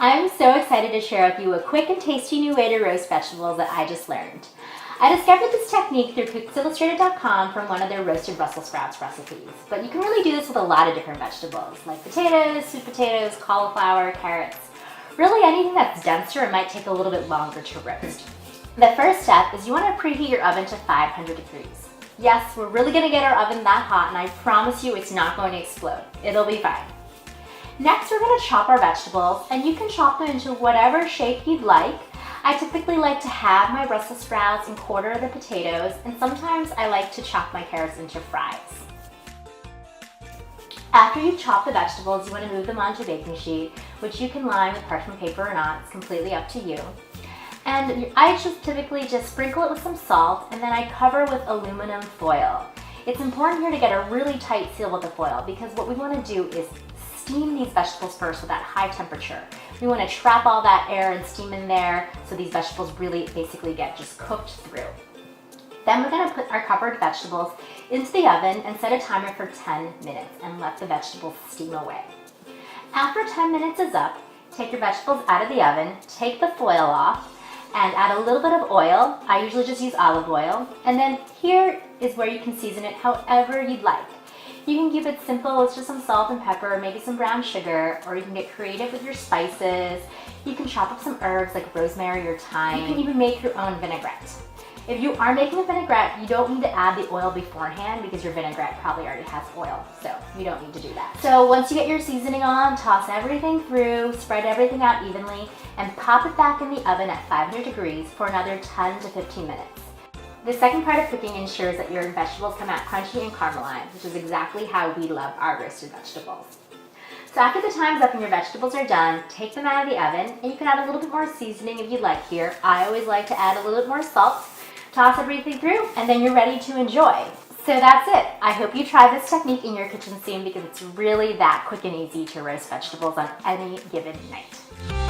I'm so excited to share with you a quick and tasty new way to roast vegetables that I just learned. I discovered this technique through Cooks.com from one of their roasted Brussels sprouts recipes. But you can really do this with a lot of different vegetables, like potatoes, sweet potatoes, cauliflower, carrots. Really anything that's denser and might take a little bit longer to roast. The first step is you want to preheat your oven to 500 degrees. Yes, we're really going to get our oven that hot, and I promise you it's not going to explode. It'll be fine. Next, we're going to chop our vegetables, and you can chop them into whatever shape you'd like. I typically like to have my Brussels sprouts and quarter the potatoes, and sometimes I like to chop my carrots into fries. After you've chopped the vegetables, you want to move them onto a baking sheet, which you can line with parchment paper or not. It's completely up to you. And I typically just sprinkle it with some salt, and then I cover with aluminum foil. It's important here to get a really tight seal with the foil because what we want to do is steam these vegetables first with that high temperature. We want to trap all that air and steam in there so these vegetables really basically get just cooked through. Then we're going to put our covered vegetables into the oven and set a timer for 10 minutes and let the vegetables steam away. After 10 minutes is up, take your vegetables out of the oven, take the foil off, and add a little bit of oil. I usually just use olive oil. And then here is where you can season it however you'd like. You can keep it simple with just some salt and pepper, maybe some brown sugar, or you can get creative with your spices. You can chop up some herbs like rosemary or thyme. You can even make your own vinaigrette. If you are making a vinaigrette, you don't need to add the oil beforehand because your vinaigrette probably already has oil, so you don't need to do that. So once you get your seasoning on, toss everything through, spread everything out evenly, and pop it back in the oven at 500 degrees for another 10 to 15 minutes. The second part of cooking ensures that your vegetables come out crunchy and caramelized, which is exactly how we love our roasted vegetables. So after the time's up and your vegetables are done, take them out of the oven, and you can add a little bit more seasoning if you'd like here. I always like to add a little bit more salt. Toss everything through, and then you're ready to enjoy. So that's it. I hope you try this technique in your kitchen soon because it's really that quick and easy to roast vegetables on any given night.